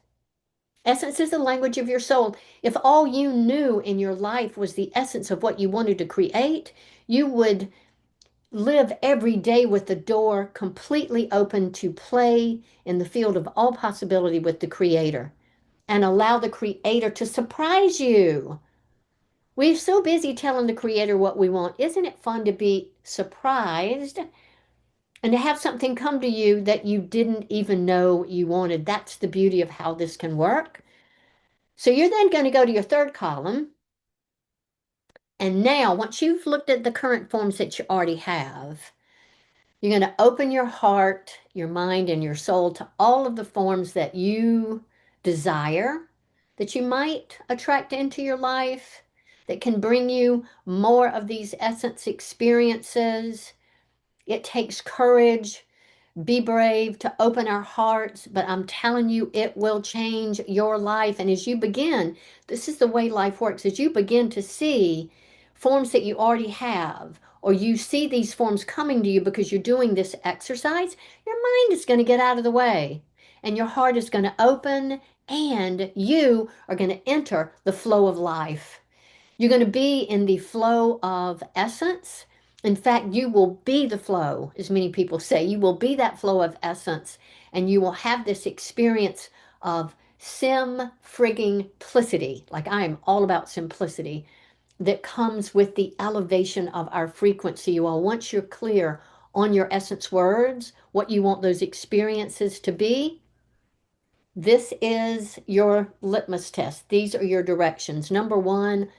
Essence is the language of your soul. If all you knew in your life was the essence of what you wanted to create, you would live every day with the door completely open to play in the field of all possibility with the Creator and allow the Creator to surprise you. We're so busy telling the Creator what we want. Isn't it fun to be surprised and to have something come to you that you didn't even know you wanted? That's the beauty of how this can work. So you're then going to go to your third column. And now, once you've looked at the current forms that you already have, you're going to open your heart, your mind, and your soul to all of the forms that you desire, that you might attract into your life, that can bring you more of these essence experiences. It takes courage. Be brave to open our hearts, but I'm telling you, it will change your life. And as you begin, this is the way life works, as you begin to see forms that you already have, or you see these forms coming to you because you're doing this exercise, your mind is going to get out of the way and your heart is going to open and you are going to enter the flow of life. You're going to be in the flow of essence. In fact, you will be the flow, as many people say. You will be that flow of essence, and you will have this experience of simplicity. Like I am all about simplicity that comes with the elevation of our frequency. You all, once you're clear on your essence words, what you want those experiences to be, this is your litmus test. These are your directions. Number one,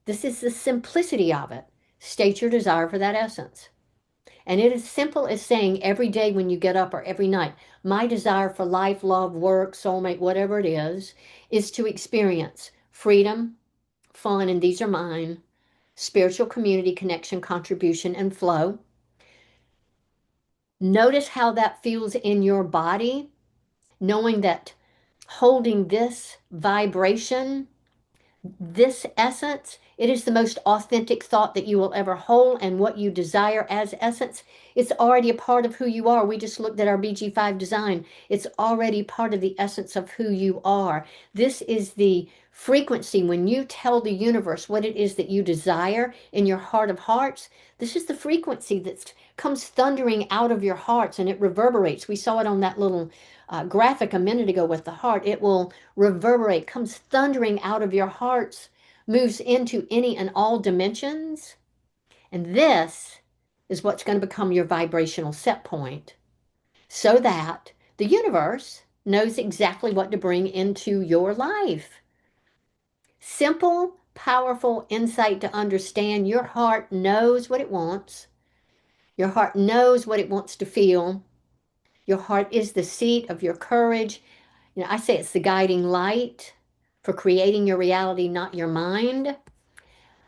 this is the simplicity of it. State your desire for that essence. And it is simple as saying every day when you get up or every night, my desire for life, love, work, soulmate, whatever it is to experience freedom, fun, and these are mine, spiritual community, connection, contribution, and flow. Notice how that feels in your body, knowing that holding this vibration, this essence, it is the most authentic thought that you will ever hold, and what you desire as essence, it's already a part of who you are. We just looked at our BG5 design. It's already part of the essence of who you are. This is the frequency when you tell the universe what it is that you desire in your heart of hearts. This is the frequency that comes thundering out of your hearts and it reverberates. We saw it on that little graphic a minute ago with the heart. It will reverberate, comes thundering out of your hearts, moves into any and all dimensions. And this is what's going to become your vibrational set point so that the universe knows exactly what to bring into your life. Simple, powerful insight to understand your heart knows what it wants. Your heart knows what it wants to feel. Your heart is the seat of your courage. You know, I say it's the guiding light for creating your reality, not your mind.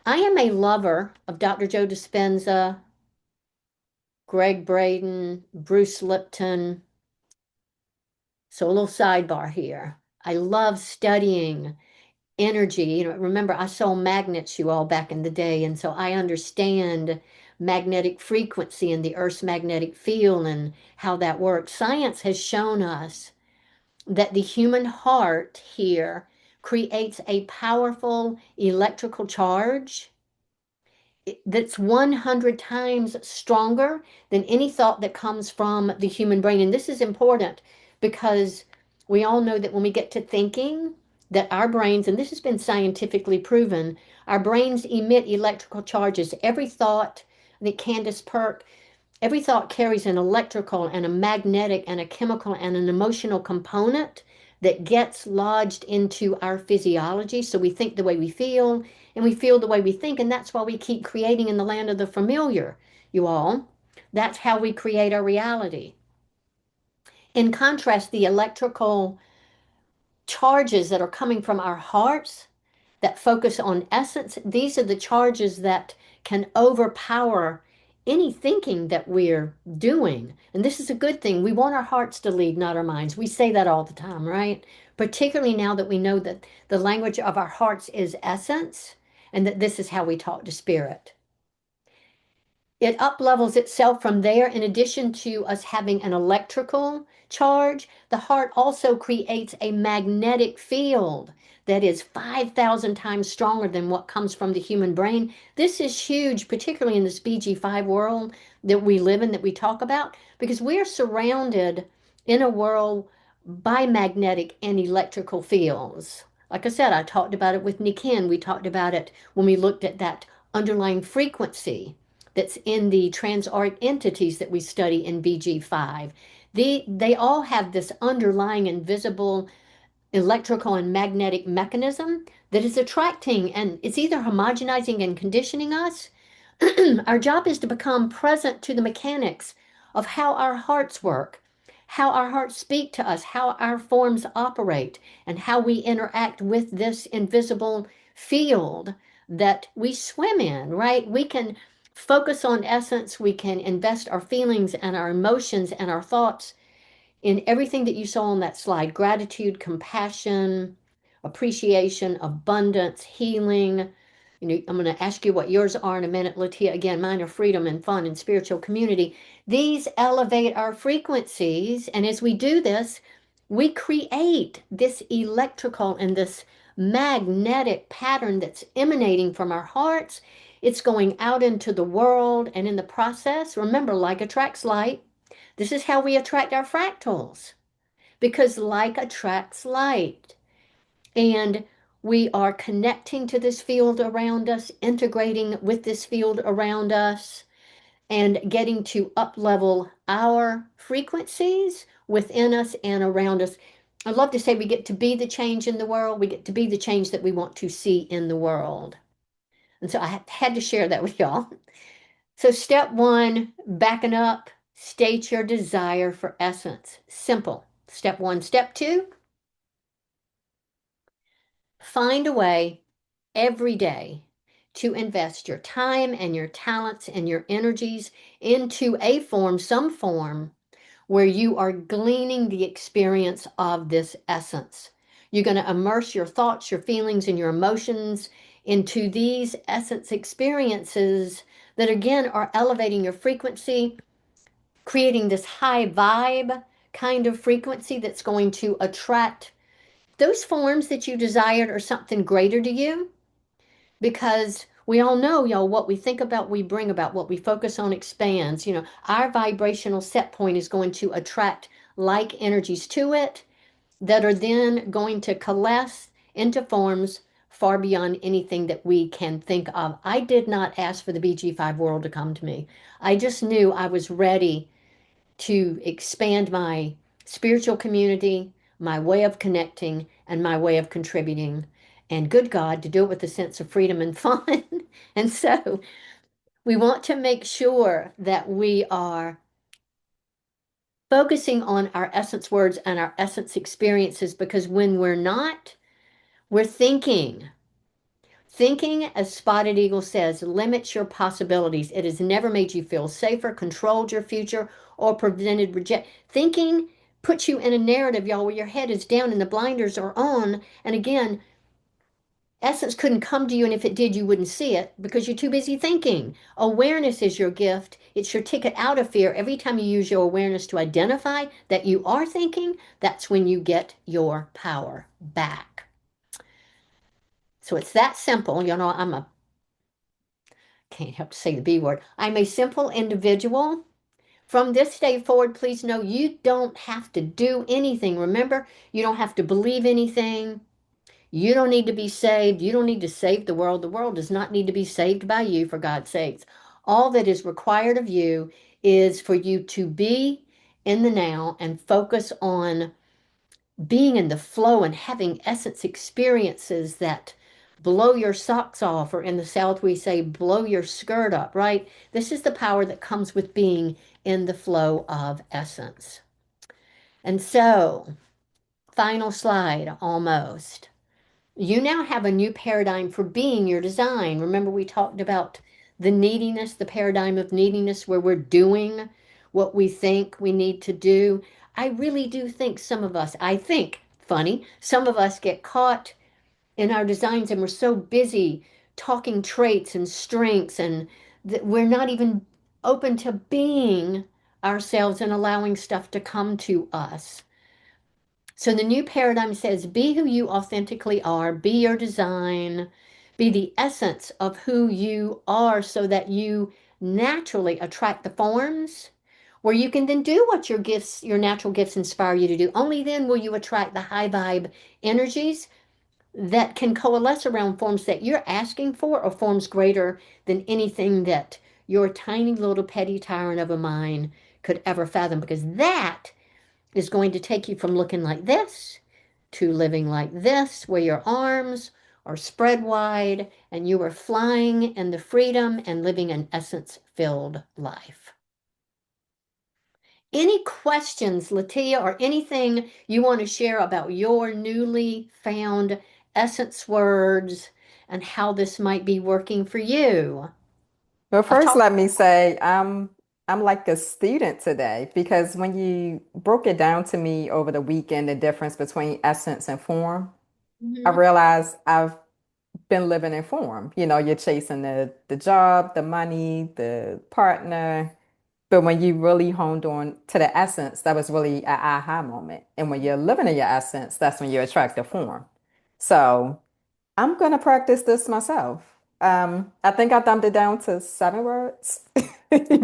I am a lover of Dr. Joe Dispenza, Greg Braden, Bruce Lipton. So a little sidebar here. I love studying energy. You know, remember I saw magnets you all back in the day, and so I understand magnetic frequency and the Earth's magnetic field and how that works. Science has shown us that the human heart here creates a powerful electrical charge that's 100 times stronger than any thought that comes from the human brain. And this is important because we all know that when we get to thinking, that our brains, and this has been scientifically proven, our brains emit electrical charges. Every thought, I think Candace Perk, every thought carries an electrical and a magnetic and a chemical and an emotional component that gets lodged into our physiology. So we think the way we feel and we feel the way we think. And that's why we keep creating in the land of the familiar, you all. That's how we create our reality. In contrast, the electrical charges that are coming from our hearts that focus on essence, these are the charges that can overpower any thinking that we're doing. And this is a good thing. We want our hearts to lead, not our minds. We say that all the time, right? Particularly now that we know that the language of our hearts is essence and that this is how we talk to spirit. it up levels itself from there. In addition to us having an electrical charge, the heart also creates a magnetic field that is 5,000 times stronger than what comes from the human brain. This is huge, particularly in this BG5 world that we live in, that we talk about, because we're surrounded in a world by magnetic and electrical fields. Like I said, I talked about it with Niken. We talked about it when we looked at that underlying frequency that's in the transart entities that we study in BG5. They all have this underlying invisible electrical and magnetic mechanism that is attracting, and it's either homogenizing and conditioning us. Our job is to become present to the mechanics of how our hearts work, how our hearts speak to us, how our forms operate, and how we interact with this invisible field that we swim in, right? We can focus on essence, we can invest our feelings and our emotions and our thoughts in everything that you saw on that slide: gratitude, compassion, appreciation, abundance, healing. You know, I'm going to ask you what yours are in a minute, Latia. Again, mine are freedom and fun and spiritual community. These elevate our frequencies. And as we do this, we create this electrical and this magnetic pattern that's emanating from our hearts. It's going out into the world. And in the process, remember, like attracts like. This is how we attract our fractals, because like attracts like. And we are connecting to this field around us, integrating with this field around us, and getting to up level our frequencies within us and around us. I love to say we get to be the change in the world. We get to be the change that we want to see in the world. And so I had to share that with y'all. So, step one, backing up, state your desire for essence. Simple. Step one. Step two, find a way every day to invest your time and your talents and your energies into a form, some form, where you are gleaning the experience of this essence. You're going to immerse your thoughts, your feelings, and your emotions into these essence experiences that, again, are elevating your frequency, creating this high vibe kind of frequency that's going to attract those forms that you desired or something greater to you. Because we all know, y'all, what we think about, we bring about. What we focus on expands. You know, our vibrational set point is going to attract like energies to it that are then going to coalesce into forms far beyond anything that we can think of. I did not ask for the BG5 world to come to me. I just knew I was ready to expand my spiritual community, my way of connecting, and my way of contributing. And good God, to do it with a sense of freedom and fun. And so we want to make sure that we are focusing on our essence words and our essence experiences, because when we're not, we're thinking. Thinking, as Spotted Eagle says, limits your possibilities. It has never made you feel safer, controlled your future, or prevented reject. Thinking puts you in a narrative, y'all, where your head is down and the blinders are on. And again, essence couldn't come to you, and if it did, you wouldn't see it because you're too busy thinking. Awareness is your gift. It's your ticket out of fear. Every time you use your awareness to identify that you are thinking, that's when you get your power back. So it's that simple. You know, can't help to say the B word. I'm a simple individual. From this day forward, please know you don't have to do anything. Remember, you don't have to believe anything. You don't need to be saved. You don't need to save the world. The world does not need to be saved by you, for God's sakes. All that is required of you is for you to be in the now and focus on being in the flow and having essence experiences that blow your socks off, or in the South we say blow your skirt up, right? This is the power that comes with being in the flow of essence. And so, final slide almost. You now have a new paradigm for being your design. Remember, we talked about the neediness, the paradigm of neediness, where we're doing what we think we need to do. I really do think some of us, I think, funny, some of us get caught in our designs and we're so busy talking traits and strengths, and that we're not even open to being ourselves and allowing stuff to come to us. So the new paradigm says be who you authentically are, be your design, be the essence of who you are so that you naturally attract the forms where you can then do what your gifts, your natural gifts inspire you to do. Only then will you attract the high vibe energies that can coalesce around forms that you're asking for or forms greater than anything that your tiny little petty tyrant of a mind could ever fathom, because that is going to take you from looking like this to living like this, where your arms are spread wide and you are flying in the freedom and living an essence filled life. Any questions, Latia, or anything you want to share about your newly found essence words and how this might be working for you? Well, I've first, talked. let me say I'm like a student today because when you broke it down to me over the weekend, the difference between essence and form, I Mhm. realized I've been living in form. You know, you're chasing the job, the money, the partner. But when you really honed on to the essence, that was really an aha moment. And when you're living in your essence, that's when you attract the form. So I'm gonna practice this myself. I think I dumbed it down to 7 words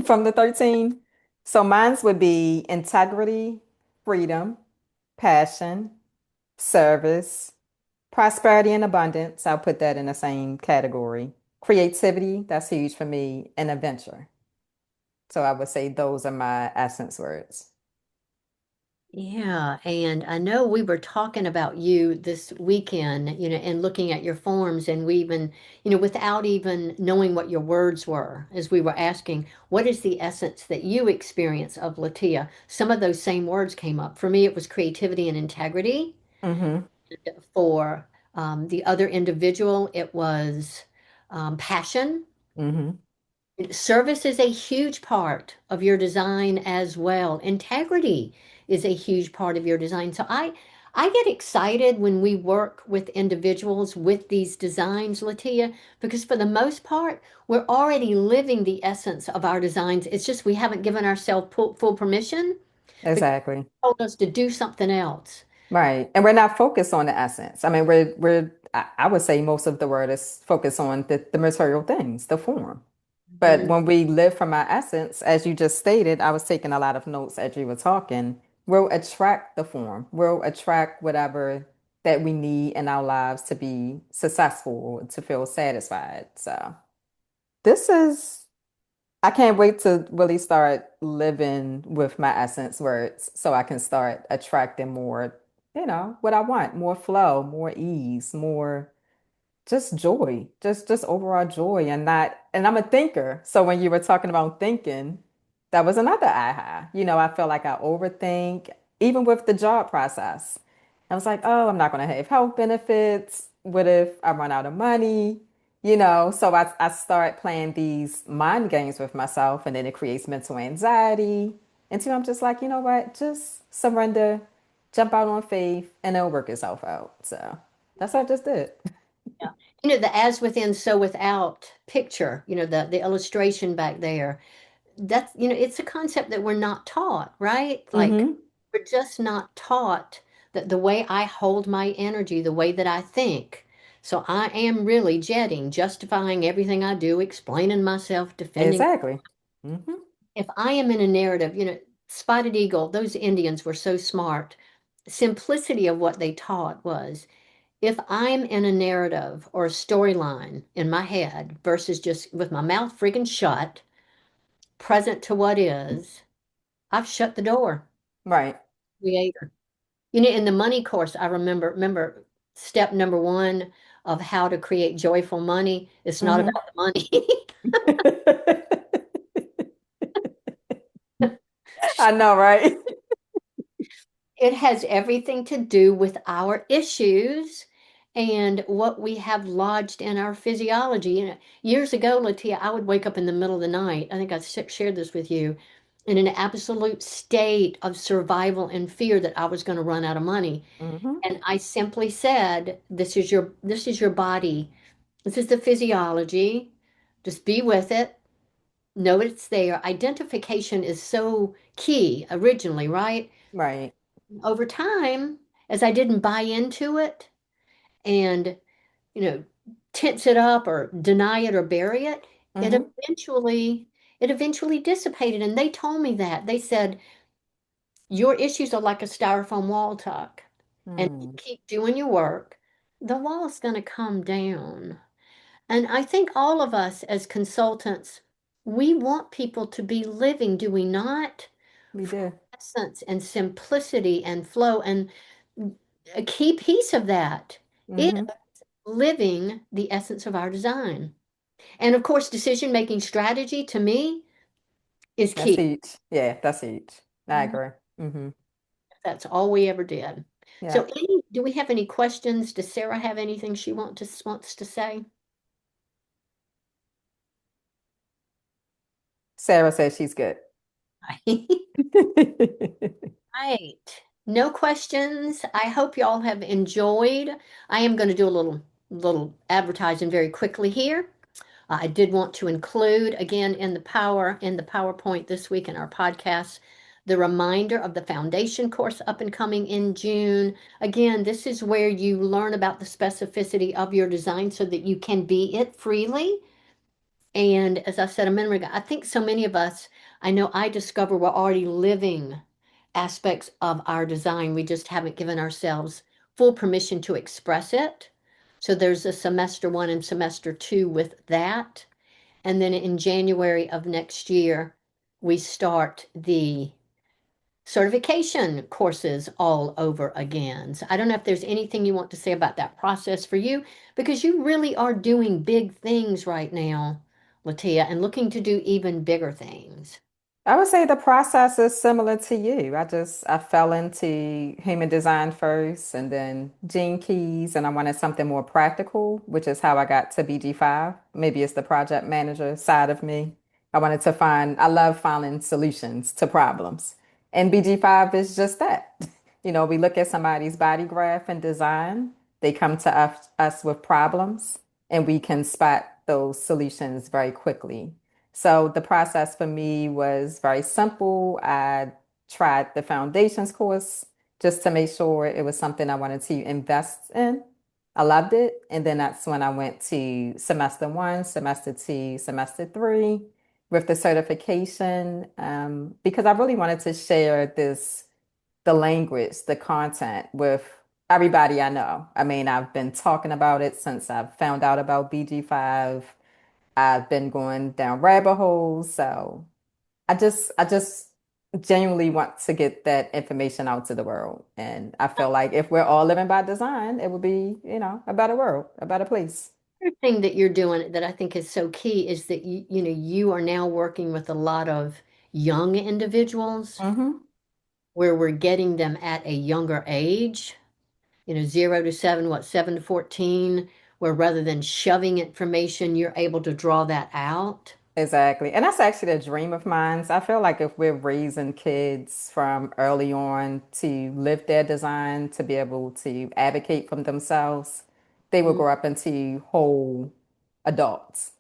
from the 13. So mine's would be integrity, freedom, passion, service, prosperity and abundance. I'll put that in the same category. Creativity, that's huge for me, and adventure. So I would say those are my essence words. Yeah, and I know we were talking about you this weekend, and looking at your forms, and we even, without even knowing what your words were, as we were asking, what is the essence that you experience of Latia? Some of those same words came up. For me, it was creativity and integrity. Mm-hmm. For the other individual, it was passion. Mm-hmm. Service is a huge part of your design as well. Integrity is a huge part of your design. So I get excited when we work with individuals with these designs, Latia, because for the most part, we're already living the essence of our designs. It's just we haven't given ourselves full permission because Exactly. they told us to do something else. Right. And we're not focused on the essence. I mean, I would say most of the word is focused on the material things, the form. But Mhm. when we live from our essence, as you just stated, I was taking a lot of notes as you were talking, we'll attract the form. We'll attract whatever that we need in our lives to be successful or to feel satisfied. So this is I can't wait to really start living with my essence words so I can start attracting more, what I want, more flow, more ease, more just joy, just overall joy and not and I'm a thinker. So when you were talking about thinking, that was another aha. I feel like I overthink, even with the job process. I was like, oh, I'm not gonna have health benefits. What if I run out of money? So I start playing these mind games with myself and then it creates mental anxiety. Until I'm just like, you know what? Just surrender, jump out on faith, and it'll work itself out. So that's what I just did. Yeah. The as within, so without picture, the illustration back there. That's, it's a concept that we're not taught, right? Like Mm-hmm. we're just not taught that the way I hold my energy, the way that I think. So I am really jetting, justifying everything I do, explaining myself, defending. Exactly. Mm-hmm. If I am in a narrative, Spotted Eagle, those Indians were so smart. Simplicity of what they taught was if I'm in a narrative or a storyline in my head versus just with my mouth freaking shut, present to what is, I've shut the door. Right. Creator. In the money course, I remember step number one of how to create joyful money. It's not Mm-hmm. about the money. I know, right? It has everything to do with our issues and what we have lodged in our physiology. Years ago, Latia, I would wake up in the middle of the night. I think I shared this with you in an absolute state of survival and fear that I was going to run out of money. Mm-hmm. And I simply said, this is your body. This is the physiology. Just be with it. know it's there. Identification is so key originally, right? Right. Over time, as I didn't buy into it and, you know, tense it up or deny it or bury it, it Mm-hmm. eventually it eventually dissipated. And they told me that. They said, your issues are like a styrofoam wall, Tuck. And if you Mm. keep doing your work, the wall's going to come down. And I think all of us as consultants, we want people to be living, do we not? We do. Essence and simplicity and flow. And a key piece of that is Mm-hmm. living the essence of our design. And of course, decision making strategy to me is That's key. huge. Yeah, that's huge. I Mhm. agree. Mm-hmm. That's all we ever did. So, Yeah. do we have any questions? Does Sarah have anything she wants to say? Sarah says she's good. Right. No questions. I hope y'all have enjoyed. I am going to do a little advertising very quickly here. I did want to include again in the PowerPoint this week in our podcast the reminder of the foundation course up and coming in June. Again, this is where you learn about the specificity of your design so that you can be it freely. And as I said a minute ago, I think so many of us, I know I discover we're already living aspects of our design. We just haven't given ourselves full permission to express it. So there's a semester one and semester two with that. And then in January of next year, we start the certification courses all over again. So I don't know if there's anything you want to say about that process for you, because you really are doing big things right now, Latia, and looking to do even bigger things. I would say the process is similar to you. I fell into human design first and then gene keys, and I wanted something more practical, which is how I got to BG5. Maybe it's the project manager side of me. I love finding solutions to problems. And BG5 is just that. We look at somebody's body graph and design, they come to us with problems, and we can spot those solutions very quickly. So the process for me was very simple. I tried the foundations course just to make sure it was something I wanted to invest in. I loved it. And then that's when I went to semester one, semester two, semester three with the certification, because I really wanted to share the language, the content with everybody I know. I mean, I've been talking about it since I found out about BG5. I've been going down rabbit holes. So I just genuinely want to get that information out to the world. And I feel like if we're all living by design, it would be, a better world, a better place. Other thing that you're doing that I think is so key is that you are now working with a lot of young individuals Hmm. where we're getting them at a younger age, 0 to 7, what, 7 to 14, where rather than shoving information, you're able to draw that out. Exactly. And that's actually a dream of mine. So I feel like if we're raising kids from early on to live their design, to be able to advocate for themselves, they will Mm, grow up into whole adults.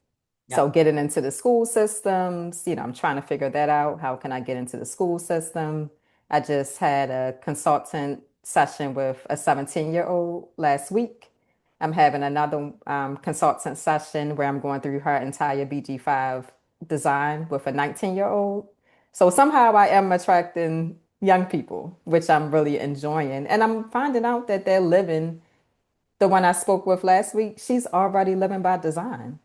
So yep. getting into the school systems, I'm trying to figure that out. How can I get into the school system? I just had a consultant session with a 17-year-old last week. I'm having another consultant session where I'm going through her entire BG5 design with a 19-year-old. So somehow I am attracting young people, which I'm really enjoying. And I'm finding out that they're living, the one I spoke with last week, she's already living by design.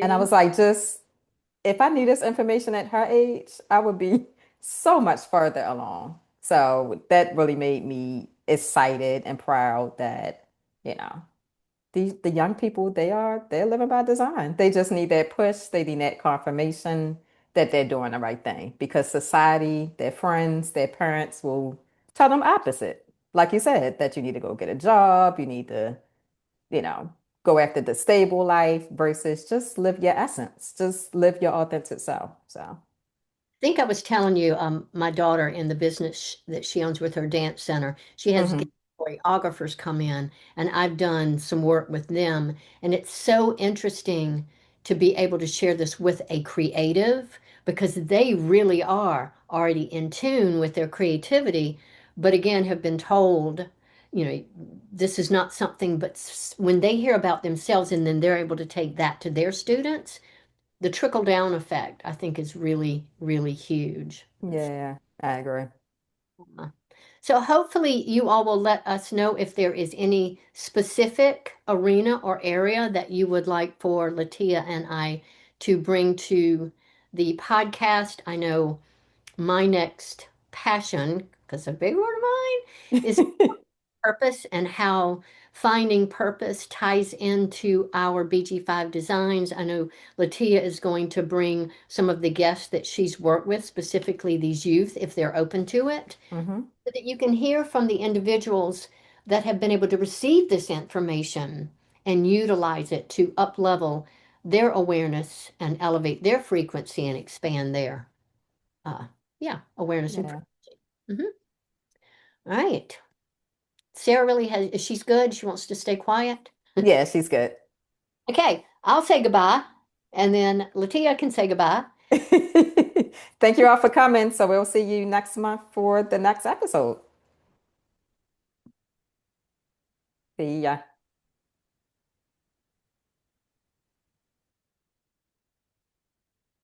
And I See? was like, just if I knew this information at her age, I would be so much further along. So that really made me excited and proud that, you know, the young people, they're living by design. They just need that push. They need that confirmation that they're doing the right thing because society, their friends, their parents will tell them opposite. Like you said, that you need to go get a job, you need to, you know, go after the stable life versus just live your essence, just live your authentic self. So, Think I was telling you, my daughter in the business that she owns with her dance center, she has hmm. choreographers come in, and I've done some work with them, and it's so interesting. to be able to share this with a creative because they really are already in tune with their creativity, but again, have been told, you know, this is not something, but when they hear about themselves and then they're able to take that to their students, the trickle down effect, I think, is really, really huge. Yeah, I agree. So hopefully you all will let us know if there is any specific arena or area that you would like for Latia and I to bring to the podcast. I know my next passion, because a big word of mine, is purpose and how finding purpose ties into our BG5 designs. I know Latia is going to bring some of the guests that she's worked with, specifically these youth, if they're open to it, Hmm. so that you can hear from the individuals that have been able to receive this information and utilize it to up level their awareness and elevate their frequency and expand their uh yeah, awareness and Yeah. frequency. All right. Sarah really has, she's good. She wants to stay quiet. Yeah, she's good. Okay, I'll say goodbye, and then Latia can say goodbye. Thank you all for coming. So we'll see you next month for the next episode. See ya.